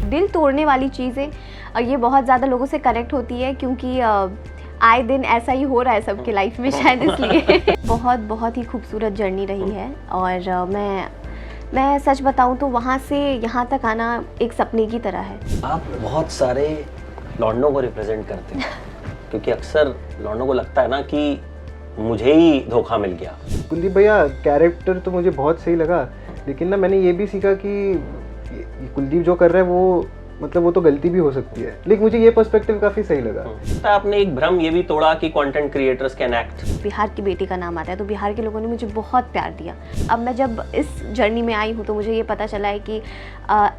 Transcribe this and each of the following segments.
दिल तोड़ने वाली चीज़ें ये बहुत ज़्यादा लोगों से कनेक्ट होती है, क्योंकि आए दिन ऐसा ही हो रहा है सबके लाइफ में शायद, इसलिए बहुत बहुत ही खूबसूरत जर्नी रही है। और मैं सच बताऊं तो वहाँ से यहाँ तक आना एक सपने की तरह है। आप बहुत सारे लौंडों को रिप्रेजेंट करते हैं क्योंकि अक्सर लौंडों को लगता है ना कि मुझे ही धोखा मिल गया। कुलदीप भैया कैरेक्टर तो मुझे बहुत सही लगा, लेकिन ना मैंने ये भी सीखा कि कुलदीप जो कर रहा है वो मतलब वो तो गलती भी हो सकती है, लेकिन मुझे ये पर्सपेक्टिव काफ़ी सही लगा। तो आपने एक भ्रम ये भी तोड़ा कि content creators can act. Bihar की बेटी का नाम आता है तो बिहार के लोगों ने मुझे बहुत प्यार दिया। अब मैं जब इस जर्नी में आई हूँ तो मुझे ये पता चला है कि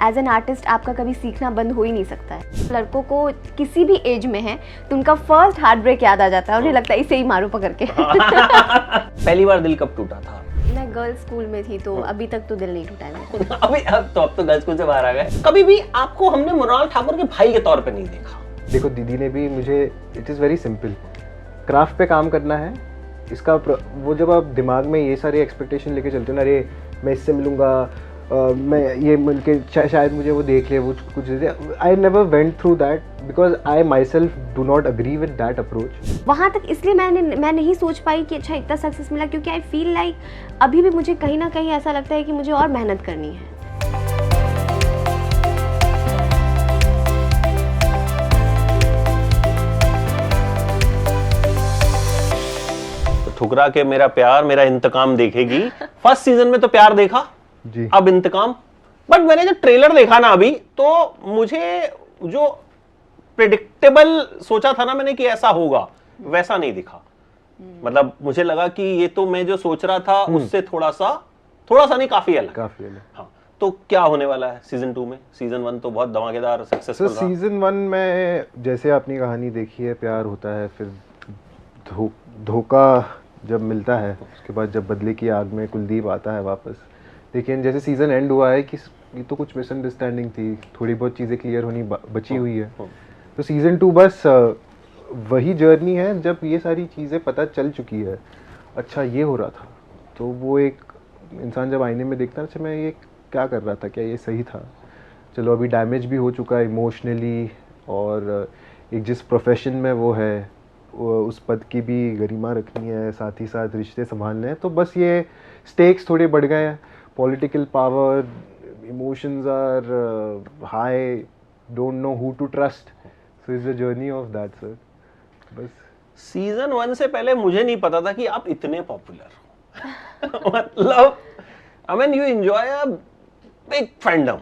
एज एन आर्टिस्ट आपका कभी सीखना बंद हो ही नहीं सकता है। लड़कों को किसी भी एज में है तो उनका फर्स्ट हार्ट ब्रेक याद आ जाता है, उन्हें लगता है इसे ही मारो पकड़ के। पहली बार दिल कब टूटा था? मैं गर्ल्स स्कूल में थी तो अभी तक तो दिल नहीं टूटा है मेरा। अब तो गर्ल्स स्कूल से बाहर आ गए। कभी भी आपको हमने मृणाल ठाकुर के भाई के तौर पे नहीं देखा। देखो दीदी ने भी मुझे, it is very simple, craft पे काम करना है। इसका वो जब आप दिमाग में ये सारे एक्सपेक्टेशन लेके चलते हो ना, अरे मैं इससे मिलूंगा, मैं ये मिल के शायद मुझे वो देख ले, वो कुछ दे, I never went through that because I myself do not agree with that approach. वहाँ तक इसलिए मैं नहीं सोच पाई कि अच्छा इतना सक्सेस मिला, क्योंकि आई फील लाइक अभी भी मुझे कहीं ना कहीं ऐसा लगता है कि मुझे और मेहनत करनी है। ठुकरा के मेरा प्यार मेरा इंतकाम देखेगी। फर्स्ट सीजन में तो प्यार देखा जी, अब इंतकाम। बट मैंने जब ट्रेलर देखा ना अभी, तो मुझे जो प्रेडिक्टेबल सोचा था ना मैंने कि ऐसा होगा, वैसा नहीं दिखा। मतलब मुझे लगा कि ये तो मैं जो सोच रहा था उससे थोड़ा सा नहीं, काफी अलग। हाँ, तो क्या होने वाला है सीजन 2 में? सीजन 1 तो बहुत धमाकेदार सक्सेसफुल रहा। सीजन 1 में जैसे आपने कहानी देखी है, प्यार होता है, फिर धोखा जब मिलता है, उसके बाद जब बदले की आग में कुलदीप आता है वापस। लेकिन जैसे सीजन एंड हुआ है कि ये तो कुछ मिसअंडरस्टैंडिंग थी, थोड़ी बहुत चीज़ें क्लियर होनी बची हुई है। तो सीजन 2 बस वही जर्नी है जब ये सारी चीज़ें पता चल चुकी है, अच्छा ये हो रहा था। तो वो एक इंसान जब आईने में देखता है, अच्छा मैं ये क्या कर रहा था, क्या ये सही था? चलो अभी डैमेज भी हो चुका है इमोशनली, और एक जिस प्रोफेशन में वो है उस पद की भी गरिमा रखनी है, साथ ही साथ रिश्ते संभालने हैं। तो बस ये स्टेक्स थोड़े बढ़ गए हैं, political power, emotions are high, don't know who to trust, so it's the journey of that sir. बस सीजन 1 से पहले मुझे नहीं पता था कि आप इतने पॉपुलर हो। मतलब I mean you enjoy a big fandom,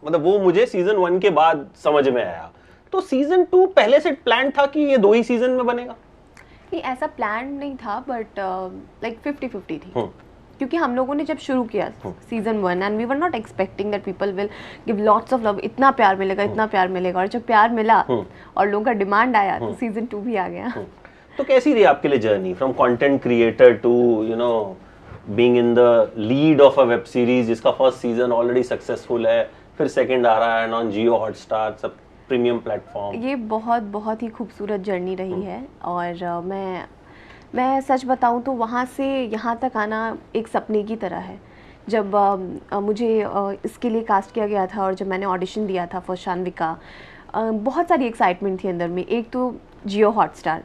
मतलब वो मुझे सीजन 1 के बाद समझ में आया। तो सीजन 2 पहले से प्लान था कि ये 2 ही सीजन में बनेगा? नहीं, ऐसा प्लान नहीं था, बट लाइक 50-50 थी। क्योंकि हम लोगों ने जब शुरू किया season 1 and we were not expecting that people will give lots of love, इतना प्यार मिलेगा, इतना प्यार मिलेगा। और जब प्यार मिला और लोगों का डिमांड आया तो सीजन 2 भी आ गया। तो कैसी रही आपके लिए journey from content creator to you know being in the lead of a web series जिसका फर्स्ट सीजन ऑलरेडी सक्सेसफुल है, फिर सेकंड आ रहा है ऑन जियो हॉटस्टार, सब प्रीमियम प्लेटफॉर्म? ये बहुत ही खूबसूरत जर्नी रही है। और मैं सच बताऊं तो वहाँ से यहाँ तक आना एक सपने की तरह है। जब मुझे इसके लिए कास्ट किया गया था और जब मैंने ऑडिशन दिया था फॉर शान्विका, बहुत सारी एक्साइटमेंट थी अंदर में। एक तो जियो हॉटस्टार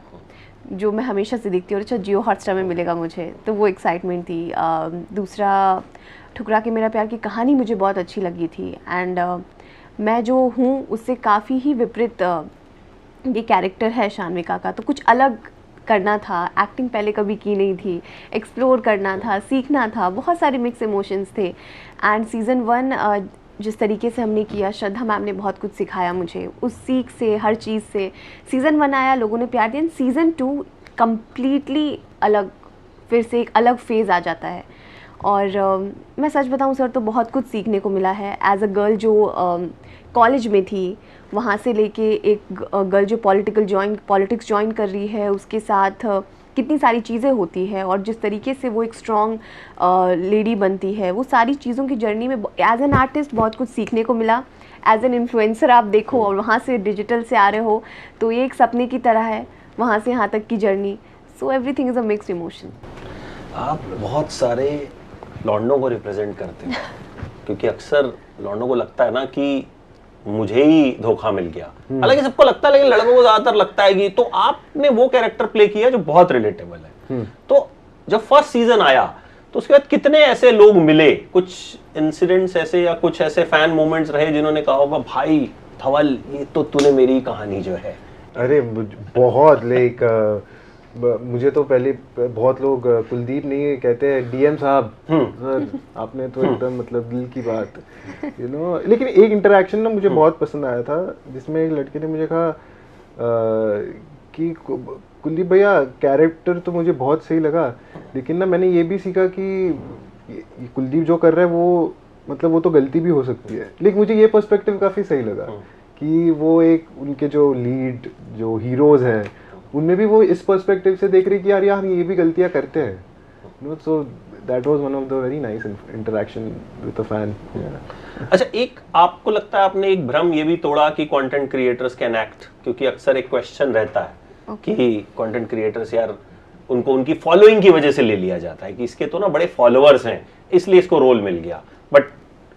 जो मैं हमेशा से देखती हूँ, अच्छा जियो हॉटस्टार में मिलेगा मुझे, तो वो एक्साइटमेंट थी। दूसरा, ठुकरा के मेरा प्यार की कहानी मुझे बहुत अच्छी लगी थी, एंड मैं जो हूँ उससे काफ़ी ही विपरीत ये कैरेक्टर है शान्विका का, तो कुछ अलग करना था। एक्टिंग पहले कभी की नहीं थी, एक्सप्लोर करना था, सीखना था, बहुत सारे मिक्स इमोशंस थे। एंड सीज़न 1 जिस तरीके से हमने किया, श्रद्धा मैम ने बहुत कुछ सिखाया मुझे, उस सीख से, हर चीज़ से। सीज़न 1 आया, लोगों ने प्यार दिया। सीज़न 2 कम्प्लीटली अलग, फिर से एक अलग फेज़ आ जाता है। और मैं सच बताऊं सर, तो बहुत कुछ सीखने को मिला है एज अ गर्ल जो कॉलेज में थी, वहाँ से लेके एक गर्ल जो पॉलिटिक्स ज्वाइन कर रही है, उसके साथ कितनी सारी चीज़ें होती है और जिस तरीके से वो एक स्ट्रॉन्ग लेडी बनती है, वो सारी चीज़ों की जर्नी में एज एन आर्टिस्ट बहुत कुछ सीखने को मिला। एज एन इन्फ्लुएंसर आप देखो और वहाँ से डिजिटल से आ रहे हो, तो ये एक सपने की तरह है वहाँ से यहाँ तक की journey. So everything is a mixed emotion. आप बहुत सारे लौंडों को रिप्रेजेंट करते हैं क्योंकि अक्सर लौंडों को लगता है ना कि मुझे ही धोखा मिल गया। हालांकि सबको लगता है, लेकिन लड़कों को ज्यादातर लगता है कि, तो आपने वो कैरेक्टर प्ले किया जो बहुत रिलेटेबल है। तो जब फर्स्ट सीजन आया तो उसके बाद कितने ऐसे लोग मिले, कुछ इंसिडेंट्स ऐसे या कुछ ऐसे फैन मोमेंट्स रहे जिन्होंने कहा होगा भाई धवल ये तो तूने मेरी कहानी जो है। अरे बहुत मुझे तो पहले बहुत लोग कुलदीप नहीं कहते हैं डीएम साहब, सर आपने तो एकदम मतलब दिल की बात लेकिन एक इंटरेक्शन ना मुझे बहुत पसंद आया था जिसमें एक लड़के ने मुझे कहा कि कुलदीप भैया कैरेक्टर तो मुझे बहुत सही लगा, लेकिन ना मैंने ये भी सीखा कि कुलदीप जो कर रहा है वो मतलब वो तो गलती भी हो सकती है। लेकिन मुझे ये पर्सपेक्टिव काफ़ी सही लगा कि वो एक उनके जो लीड जो हीरोज़ हैं उनमें भी वो इस पर्सपेक्टिव से देख रही कि यार हम ये भी गलतियां करते हैं। So that was one of the very nice interaction with a fan. अच्छा, एक आपको लगता है आपने एक भ्रम ये भी तोड़ा कि कंटेंट क्रिएटर्स कैन एक्ट, क्योंकि अक्सर एक क्वेश्चन रहता है कि कंटेंट क्रिएटर्स यार उनको उनकी फॉलोइंग की वजह से ले लिया जाता है कि इसके तो ना बड़े फॉलोअर्स हैं इसलिए इसको रोल मिल गया, बट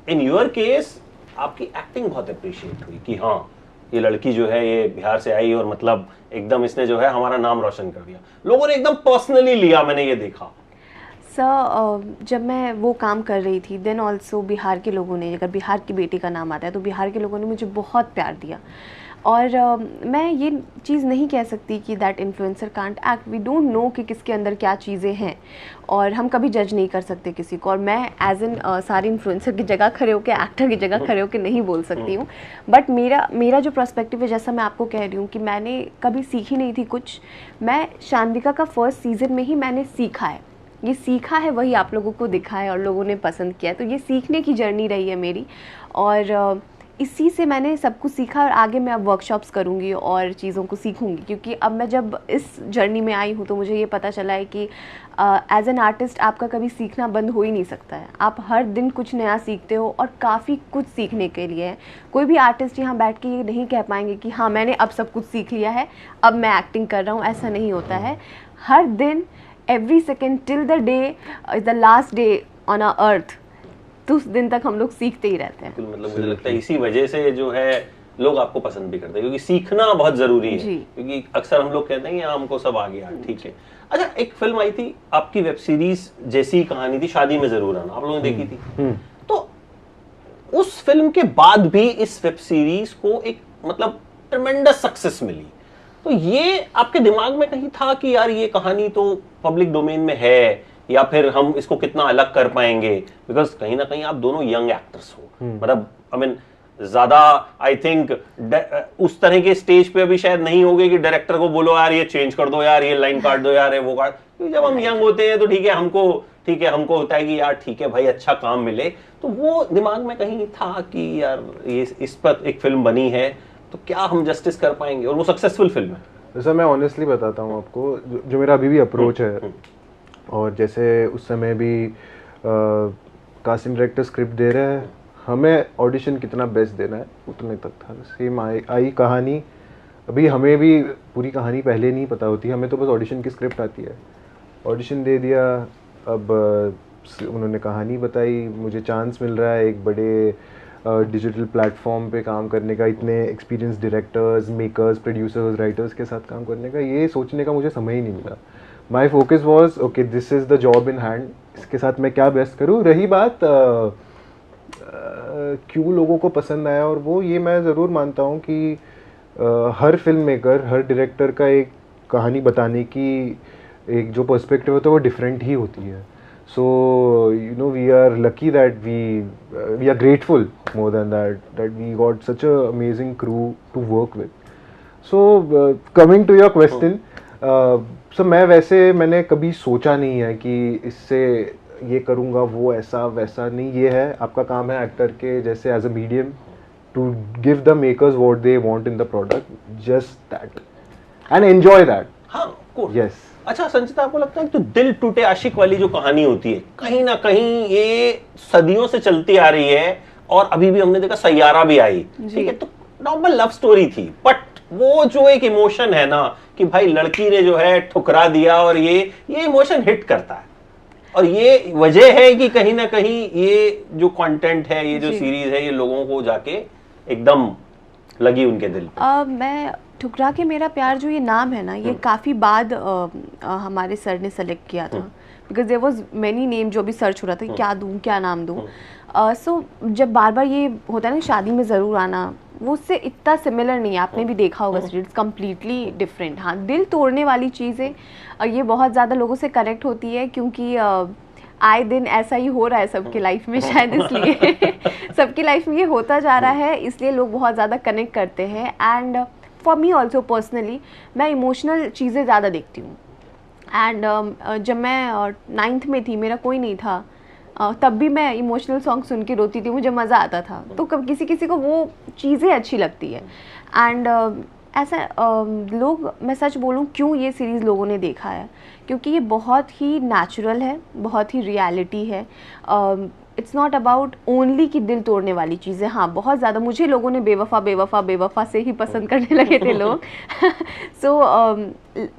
इन योर केस आपकी एक्टिंग बहुत अप्रिशिएट हुई कि हाँ ये लड़की जो है ये बिहार से आई और मतलब एकदम इसने जो है हमारा नाम रोशन कर दिया, लोगों ने एकदम पर्सनली लिया, मैंने ये देखा। सर जब मैं वो काम कर रही थी देन ऑल्सो बिहार के लोगों ने, अगर बिहार की बेटी का नाम आता है तो बिहार के लोगों ने मुझे बहुत प्यार दिया। और मैं ये चीज़ नहीं कह सकती कि that influencer can't act, we don't know कि किसके अंदर क्या चीज़ें हैं और हम कभी जज नहीं कर सकते किसी को। और मैं एज एन सारी इन्फ्लुएंसर की जगह खड़े होकर, एक्टर की जगह खड़े होकर नहीं बोल सकती हूँ, बट मेरा जो पर्सपेक्टिव है, जैसा मैं आपको कह रही हूँ कि मैंने कभी सीखी नहीं थी कुछ, मैं शानविका का फर्स्ट सीज़न में ही मैंने सीखा है, ये सीखा है वही आप लोगों को दिखा है और लोगों ने पसंद किया है। तो ये सीखने की जर्नी रही है मेरी और इसी से मैंने सब कुछ सीखा और आगे मैं अब वर्कशॉप्स करूँगी और चीज़ों को सीखूँगी, क्योंकि अब मैं जब इस जर्नी में आई हूँ तो मुझे ये पता चला है कि एज एन आर्टिस्ट आपका कभी सीखना बंद हो ही नहीं सकता है। आप हर दिन कुछ नया सीखते हो और काफ़ी कुछ सीखने के लिए है। कोई भी आर्टिस्ट यहाँ बैठ के ये नहीं कह पाएंगे कि हाँ मैंने अब सब कुछ सीख लिया है, अब मैं एक्टिंग कर रहा हूँ, ऐसा नहीं होता है। हर दिन every second till the day is the last day on a earth, तो उस दिन तक हम लोग सीखते ही रहते हैं। मतलब मुझे लगता है इसी वजह से जो है लोग आपको पसंद भी करते हैं, क्योंकि सीखना बहुत जरूरी है। क्योंकि अक्सर हम लोग कहते हैं कि हमको सब आ गया, ठीक है। अच्छा, एक फिल्म आई थी आपकी वेब सीरीज जैसी कहानी थी, शादी में जरूर आना, आप लोगों ने देखी थी? तो उस फिल्म के बाद भी इस वेब सीरीज को एक मतलब ट्रेमेंडस सक्सेस मिली, तो ये आपके दिमाग में कहीं था कि यार ये कहानी तो पब्लिक डोमेन में है, या फिर हम इसको कितना अलग कर पाएंगे? बिकॉज कहीं ना कहीं आप दोनों यंग एक्टर्स हो, मतलब आई मीन ज्यादा आई थिंक उस तरह के स्टेज पे अभी शायद नहीं होगे कि डायरेक्टर को बोलो यार ये चेंज कर दो, यार ये लाइन काट दो, यार ये वो काट, क्योंकि जब हम यंग होते हैं तो ठीक है हमको होता है कि यार ठीक है भाई अच्छा काम मिले। तो वो दिमाग में कहीं था कि यार ये इस पर एक फिल्म बनी है तो क्या हम जस्टिस कर पाएंगे, और वो सक्सेसफुल फिल्म है। जैसा मैं ऑनेस्टली बताता हूँ आपको, जो मेरा अभी भी अप्रोच है, और जैसे उस समय भी कास्टिंग डायरेक्टर स्क्रिप्ट दे रहे हैं, हमें ऑडिशन कितना बेस्ट देना है उतने तक था। सेम आई कहानी, अभी हमें भी पूरी कहानी पहले नहीं पता होती, हमें तो बस ऑडिशन की स्क्रिप्ट आती है, ऑडिशन दे दिया, अब उन्होंने कहानी बताई, मुझे चांस मिल रहा है एक बड़े डिजिटल प्लेटफॉर्म पे काम करने का, इतने experience directors, makers, producers, writers के साथ काम करने का, ये सोचने का मुझे समय ही नहीं मिला। My focus was okay this is the job in hand, इसके साथ मैं क्या बेस्ट करूँ। रही बात क्यों लोगों को पसंद आया, और वो ये मैं ज़रूर मानता हूँ कि हर फिल्म मेकर, हर डायरेक्टर का एक कहानी बताने की एक जो पर्सपेक्टिव होता है वो डिफरेंट ही होती है। So we are lucky that we are grateful more than that we got such a amazing crew to work with. So coming to your question, so मैंने कभी सोचा नहीं है कि इससे ये करूँगा वो ऐसा वैसा नहीं, ये है आपका काम है एक्टर के जैसे as a medium to give the makers what they want in the product, just that and enjoy that. हाँ, cool. Yes. अच्छा संचिता, आपको लगता है कि दिल टूटे आशिक वाली जो कहानी होती है कहीं ना कहीं ये सदियों से चलती आ रही है, और अभी भी हमने देखा सैयारा भी आई, ठीक है, तो नॉर्मल लव स्टोरी थी, बट वो जो एक इमोशन है ना कि भाई लड़की ने जो है ठुकरा दिया, और ये इमोशन हिट करता है, और ये वजह है कि कहीं ना कहीं ये जो कंटेंट है, ये जो सीरीज है, ये लोगों को जाके एकदम लगी उनके दिल पे? मैं ठुकरा के मेरा प्यार जो ये नाम है ना, ये काफ़ी बाद हमारे सर ने सेलेक्ट किया था, because there was many name जो भी सर्च हो रहा था, क्या दूँ क्या नाम दूँ। सो जब बार बार ये होता है ना शादी में ज़रूर आना, वो उससे इतना सिमिलर नहीं है, आपने भी देखा होगा सीरीज, कम्प्लीटली डिफरेंट। हाँ, दिल तोड़ने वाली चीज़ें ये बहुत ज़्यादा लोगों से कनेक्ट होती है, क्योंकि आए दिन ऐसा ही हो रहा है सबकी लाइफ में, शायद इसलिए सबकी लाइफ में ये होता जा रहा है, इसलिए लोग बहुत ज़्यादा कनेक्ट करते हैं। And for me also personally, मैं इमोशनल चीज़ें ज़्यादा देखती हूँ। एंड जब मैं 9th में थी, मेरा कोई नहीं था, तब भी मैं इमोशनल सॉन्ग सुन के रोती थी, मुझे मज़ा आता था। तो कब किसी किसी को वो चीज़ें अच्छी लगती है। एंड ऐसा लोग, मैं सच बोलूँ क्यों ये सीरीज़ लोगों ने देखा है, क्योंकि ये बहुत ही नेचुरल है, बहुत ही रियलिटी है। इट्स नॉट अबाउट ओनली कि दिल तोड़ने वाली चीज़ें। हाँ, बहुत ज़्यादा मुझे लोगों ने बेवफा बेवफा बेवफा से ही पसंद करने लगे थे लोग। सो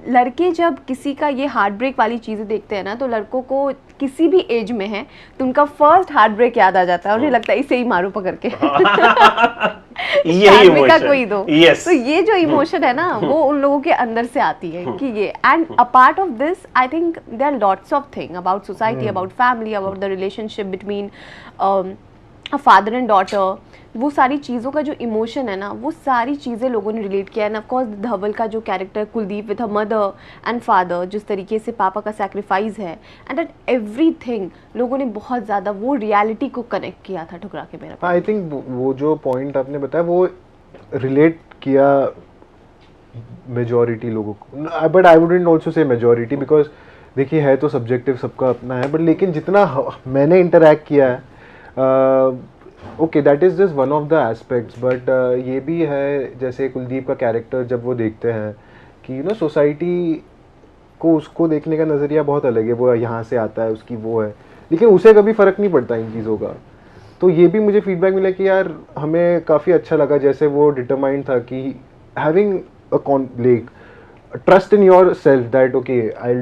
लड़के जब किसी का ये हार्ट ब्रेक वाली चीज़ें देखते हैं ना, तो लड़कों को किसी भी एज में है तो उनका फर्स्ट हार्ट ब्रेक याद आ जाता है, और उन्हें लगता है इसे ही मारो पकड़ के। यही इमोशन, कोई दो। yes. तो ये जो इमोशन है ना, वो उन लोगों के अंदर से आती है कि ये। And a part of this, I think there are lots of thing about society, about family, about the relationship between a father and daughter. वो सारी चीज़ों का जो इमोशन है ना, वो सारी चीज़ें लोगों ने रिलेट किया। एंड ऑफ कोर्स धवल का जो character Kuldeep with her mother and father, जिस तरीके से पापा का सैक्रिफाइस है, एंड दैट एवरीथिंग लोगों ने बहुत ज़्यादा वो रियलिटी को कनेक्ट किया था ठुकरा के मेरा। आई थिंक वो जो पॉइंट आपने बताया वो रिलेट किया मेजॉरिटी लोगों को, but I wouldn't also say majority, because देखिए है तो सब्जेक्टिव, सबका अपना है, बट लेकिन जितना मैंने इंटरैक्ट किया है, okay that is just one of the aspects, but ये भी है जैसे कुलदीप का कैरेक्टर जब वो देखते हैं कि सोसाइटी को उसको देखने का नज़रिया बहुत अलग है, वो यहाँ से आता है, उसकी वो है, लेकिन उसे कभी फ़र्क नहीं पड़ता इन चीज़ों का। तो ये भी मुझे फीडबैक मिला कि यार हमें काफ़ी अच्छा लगा, जैसे वो डिटरमाइंड था कि having a trust in yourself that okay, I'll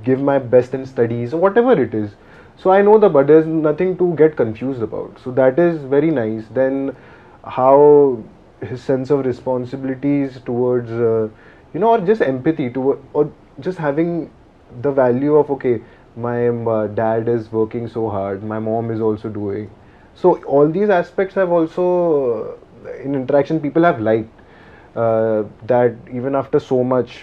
give my best in studies or whatever it is. So I know but there's nothing to get confused about. So that is very nice. Then how his sense of responsibilities towards or just empathy to, or just having the value of okay, my dad is working so hard, my mom is also doing. So all these aspects have also in interaction people have liked. That even after so much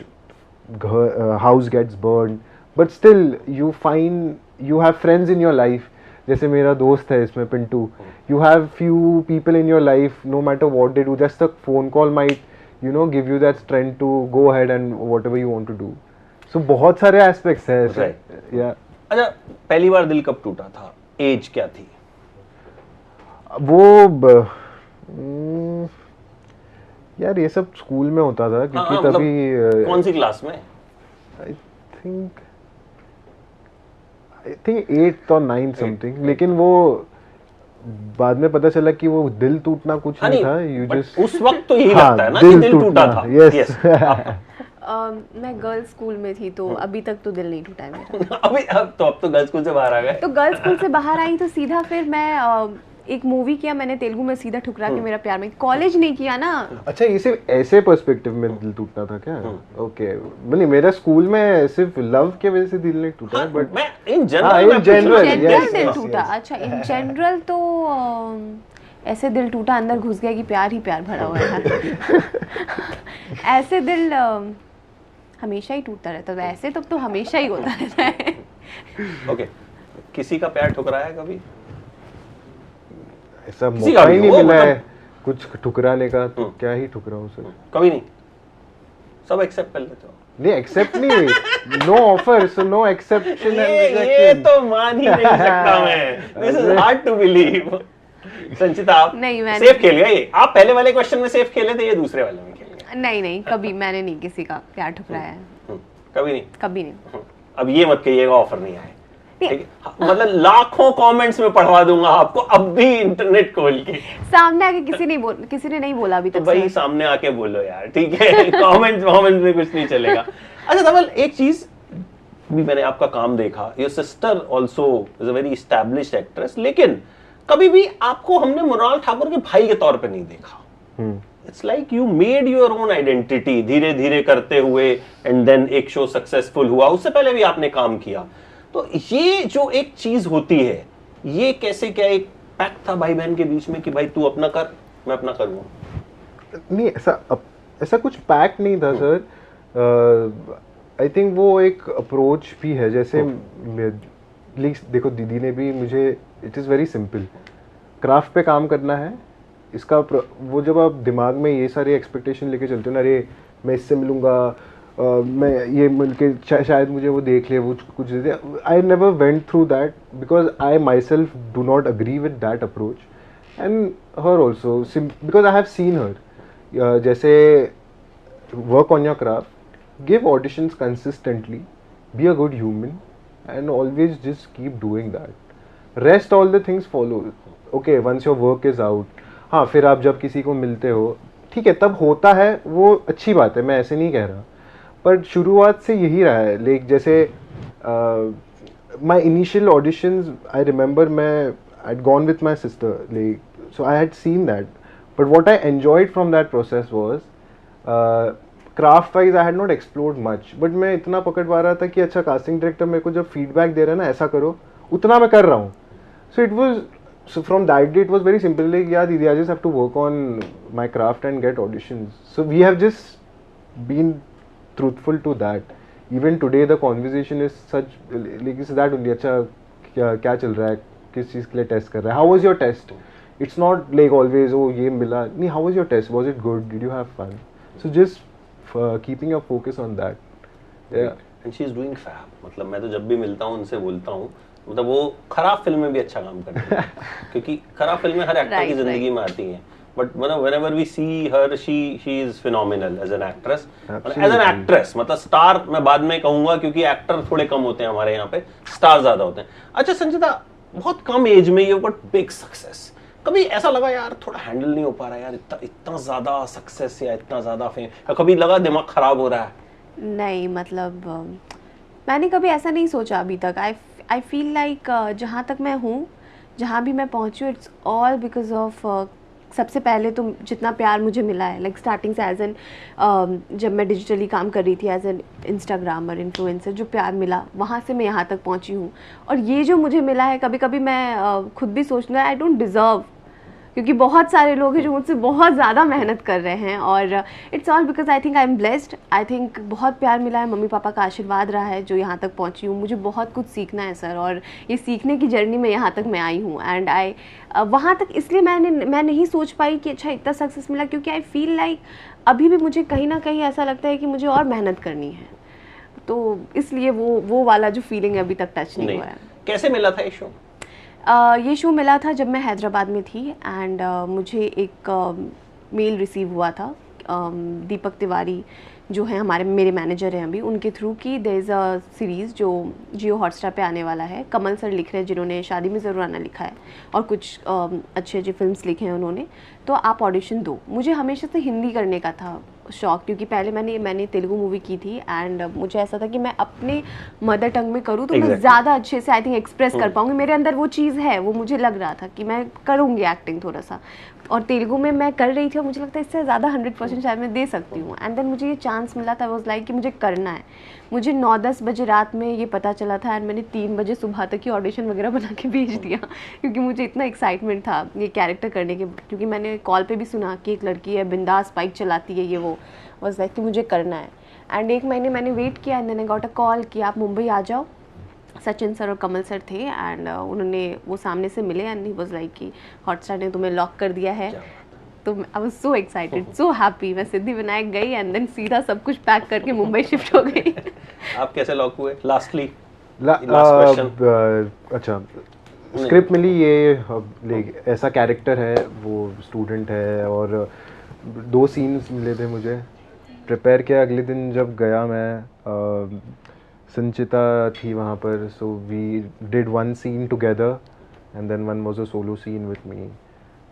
house gets burned, but still you find you have friends in your life. जैसे मेरा दोस्त है इसमें Pintu, you have few people in your life, no matter what they do, just a phone call might give you that strength to go ahead and whatever you want to do. So बहुत सारे aspects है ऐसे. Yeah. अच्छा, पहली बार दिल कब टूटा था, एज क्या थी? वो यार ये सब स्कूल में होता था, क्योंकि तभी कौन सी क्लास में? आई थिंक 8th और 9th समथिंग, लेकिन वो बाद में पता चला कि वो दिल टूटना कुछ नहीं था, यू जस्ट उस वक्त तो यही लगता है ना कि दिल टूटा था। यस। मैं गर्ल्स स्कूल में थी, तो अभी तक तो दिल नहीं टूटा है मेरा। अब तो गर्ल्स स्कूल से बाहर आ गए। तो गर्ल्स स्कूल से बाहर आई तो सीधा फिर मैं एक मूवी किया मैंने तेलुगु में, सीधा ठुकरा के मेरा प्यार में। कॉलेज नहीं किया ना। अच्छा, ये सिर्फ ऐसे पर्सपेक्टिव में दिल टूटना था क्या? ओके, नहीं मेरा स्कूल में सिर्फ लव के वजह से दिल नहीं टूटा, बट मैं इन जनरल दिल टूटा। अच्छा, इन जनरल तो ऐसे दिल टूटा अंदर घुस गया कि प्यार ही प्यार भरा हुआ है। ऐसे दिल हमेशा ही टूटता रहता है, ऐसे तो हमेशा ही होता रहता है। ओके, किसी का प्यार ठुकराया कभी? ऐसा मौका ही नहीं मिला है कुछ ठुकराने का, तो क्या ही ठुकराऊं सर? कभी नहीं, सब एक्सेप्ट कर लेते हो? नहीं, एक्सेप्ट नहीं, no offer, so no exception and rejection. ये तो मान ही नहीं सकता मैं, this is hard to believe. Sanchita, आप सेफ खेल गए। आप पहले वाले क्वेश्चन में सेफ खेले थे, ये दूसरे वाले में खेल गए। नहीं, कभी मैंने नहीं किसी का प्यार ठुकराया है। कभी नहीं। अब ये मत कहिएगा ऑफर नहीं आए, मतलब लाखों कमेंट्स में पढ़वा दूंगा आपको, अब भी इंटरनेट खोल के। सामने आके किसी ने नहीं बोला अभी तक। तो भाई सामने आके बोलो यार, ठीक है? कमेंट में कुछ नहीं चलेगा। अच्छा धवल, एक चीज भी मैंने आपका काम देखा, your sister also is a very established actress, लेकिन कभी भी आपको हमने मृणाल ठाकुर के भाई के तौर पे नहीं देखा। It's like you made your own identity धीरे धीरे करते हुए, एंड देन एक शो सक्सेसफुल हुआ, उससे पहले भी आपने काम किया। तो ये जो एक चीज होती है, ये कैसे, क्या एक पैक्ट था भाई बहन के बीच में कि भाई तू अपना कर, मैं अपना करूंगा? नहीं, ऐसा कुछ पैक्ट नहीं था सर। आई थिंक वो एक अप्रोच भी है। जैसे देखो, दीदी ने भी मुझे, it is very simple, craft पे काम करना है। इसका वो जब आप दिमाग में ये सारे एक्सपेक्टेशन लेके चलते हो ना, अरे मैं इससे मिलूंगा, मैं ये मिलके शायद मुझे वो देख ले, वो कुछ दे दे। I never went through that because I myself do not agree with that approach, and her also, because I have seen her. जैसे work on your craft, give auditions consistently, be a good human, and always just keep doing that. Rest all the things follow. Okay, once your work is out, हाँ, फिर आप जब किसी को मिलते हो, ठीक है, तब होता है, वो अच्छी बात है, मैं ऐसे नहीं कह रहा, पर शुरुआत से यही रहा है। लाइक जैसे my initial auditions, I remember I'd gone with my sister, like, so I had seen that, but what I enjoyed from that process was craft wise I had not explored much, but मैं इतना पकड़ पा रहा था कि अच्छा, casting director मेरे को जब फीडबैक दे रहा है ना, ऐसा करो, उतना मैं कर रहा हूँ। So it was, so from that day it was very simple, like यार दीदी, I just have to work on my craft and get auditions. So we have just been truthful to that. Even today the conversation is such, like is that only, अच्छा क्या चल रहा है, किस चीज़ के लिए टेस्ट कर रहा है, how was your test. It's not like always oh ये मिला नहीं, how was your test, was it good, did you have fun. So just keeping your focus on that. Yeah. And she is doing fab. मतलब मैं तो जब भी मिलता हूँ उनसे बोलता हूँ, मतलब वो खराब फिल्म में भी अच्छा काम करती है क्योंकि खराब फिल्में हर एक्टर की जिंदगी में आती हैं, but whenever we see her, she is phenomenal as an actress. As an actress, मतलब स्टार मैं बाद में कहूँगा क्योंकि एक्टर थोड़े कम होते हैं हमारे यहाँ पे, स्टार ज्यादा होते हैं। अच्छा संचिता, बहुत कम एज में यू गॉट बिग सक्सेस, कभी ऐसा लगा यार थोड़ा हैंडल नहीं हो पा रहा यार, इतना ज्यादा सक्सेस या इतना ज्यादा फेम, या कभी लगा दिमाग खराब हो रहा है? नहीं, मतलब मैंने कभी ऐसा नहीं सोचा अभी तक। आई फील लाइक जहाँ तक मैं हूँ, जहाँ भी मैं पहुँची हूँ, इट्स ऑल बिकॉज ऑफ, सबसे पहले तो जितना प्यार मुझे मिला है, लाइक स्टार्टिंग से एज एन, जब मैं डिजिटली काम कर रही थी एज एन इंस्टाग्रामर, इन्फ्लुएंसर, जो प्यार मिला वहाँ से मैं यहाँ तक पहुँची हूँ। और ये जो मुझे मिला है, कभी कभी मैं खुद भी सोचना, आई डोंट डिज़र्व, क्योंकि बहुत सारे लोग हैं जो मुझसे बहुत ज़्यादा मेहनत कर रहे हैं, और it's all because I think I am blessed. I think बहुत प्यार मिला है, मम्मी पापा का आशीर्वाद रहा है जो यहाँ तक पहुँची हूँ। मुझे बहुत कुछ सीखना है सर, और ये सीखने की जर्नी में यहाँ तक मैं आई हूँ। एंड आई वहाँ तक इसलिए मैं नहीं सोच पाई कि अच्छा इतना सक्सेस मिला, क्योंकि आई फील लाइक अभी भी मुझे कहीं ना कहीं ऐसा लगता है कि मुझे और मेहनत करनी है, तो इसलिए वो वाला जो फीलिंग अभी तक टच नहीं हुआ है। कैसे मिला था ये शो? ये शो मिला था जब मैं हैदराबाद में थी, एंड मुझे एक मेल रिसीव हुआ था दीपक तिवारी जो है मेरे मैनेजर हैं अभी, उनके थ्रू की देयर इज़ अ सीरीज़ जो जियो हॉटस्टार पे आने वाला है। कमल सर लिख रहे हैं, जिन्होंने शादी में ज़रूर आना लिखा है और कुछ अच्छे अच्छे फिल्म्स लिखे हैं उन्होंने, तो आप ऑडिशन दो। मुझे हमेशा से हिंदी करने का था शौक, क्योंकि पहले मैंने तेलुगु मूवी की थी, एंड मुझे ऐसा था कि मैं अपने मदर टंग में करूँ तो मैं ज़्यादा अच्छे से आई थिंक एक्सप्रेस कर पाऊँगी। मेरे अंदर वो चीज़ है, वो मुझे लग रहा था कि मैं करूँगी एक्टिंग थोड़ा सा, और तेलुगु में मैं कर रही थी और मुझे लगता है इससे ज़्यादा 100% शायद मैं दे सकती हूँ। एंड देन मुझे ये चांस मिला था, वाज लाइक कि मुझे करना है। मुझे 9-10 बजे रात में ये पता चला था, एंड मैंने 3 बजे सुबह तक की ऑडिशन वगैरह बना के भेज दिया क्योंकि मुझे इतना एक्साइटमेंट था ये कैरेक्टर करने के, क्योंकि मैंने कॉल पे भी सुना कि एक लड़की है बिंदास बाइक चलाती है, ये वो वाज लाइक कि मुझे करना है। एंड 1 महीने मैंने वेट किया, and then I got a call कि आप मुंबई आ जाओ। सचिन सर और कमल सर थे, एंड उन्होंने वो सामने से मिले, एंड ही वाज लाइक कि हॉटस्टार ने तुम्हें लॉक कर दिया है। तो I was so excited, so happy. मैं सिद्धिविनायक गई, एंड देन सीधा सब कुछ पैक करके मुंबई शिफ्ट हो गई। आप कैसे लॉक हुए? लास्टली अच्छा, स्क्रिप्ट मिली, ये ऐसा कैरेक्टर है, वो स्टूडेंट है, और 2 सीन्स मिले थे मुझे, प्रिपेयर किया। अगले दिन जब गया मैं, संचिता थी वहाँ पर, so we did 1 scene together and then 1 was a solo scene with me.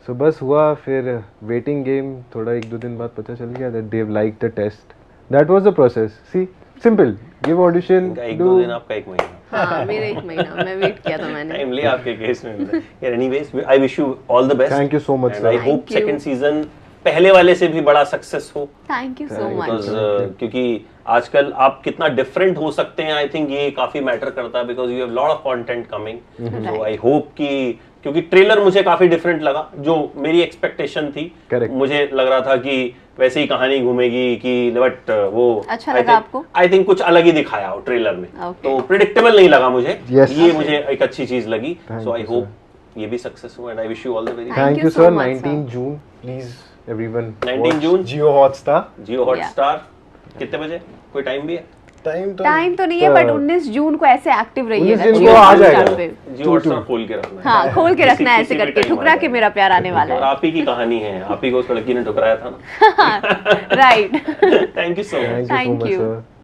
So बस हुआ, फिर वेटिंग गेम, थोड़ा 1-2 दिन बाद पता चल गया that they like the test. That was the process. See, simple, give audition, 1-2 दिन आपका 1 महीना। हाँ मेरे 1 महीना मैं वेट किया था मैंने। टाइम लिया आपके केस में। यार anyways I wish you all the best. Thank you so much, And I sir. hope Thank you. second season पहले वाले से भी बड़ा सक्सेस हो। Thank you so Thank you. Much. Because, क्योंकि आजकल आप कितना डिफरेंट हो सकते हैं, आई थिंक ये काफी मैटर करता है, because you have lot of content coming. So Right. I hope कि, क्योंकि ट्रेलर मुझे काफी डिफरेंट लगा, जो मेरी एक्सपेक्टेशन थी। Correct. मुझे लग रहा था कि वैसे ही कहानी घूमेगी कि, बट वो अच्छा लगा आपको? आई थिंक कुछ अलग ही दिखाया हो ट्रेलर में। Okay. तो प्रिडिक्टेबल नहीं लगा मुझे। Yes. ये मुझे एक अच्छी चीज लगी। Thank so I you, hope ये भी सक्सेस हो, and I wish you all the very Thank Thank you you, so sir. much, sir. 19 June, please everyone. 19 watch June? Jio Hotstar. Jio Hotstar. कितने बजे? कोई टाइम भी है? Time तो नहीं है, बट 19 जून को ऐसे एक्टिव रहिएगा 19 जियो को आ हॉटस्टार जाएगा। पे। जियो हॉटस्टार खोल के रखना है। हाँ खोल के रखना है ऐसे किसी भी करके, time ठुकरा आ के जाएगा। मेरा प्यार आने वाला और है। आप ही की कहानी है, आप ही को उस लड़की ने ठुकराया था ना। Right. Thank you so much. Thank you so Thank much, you. sir.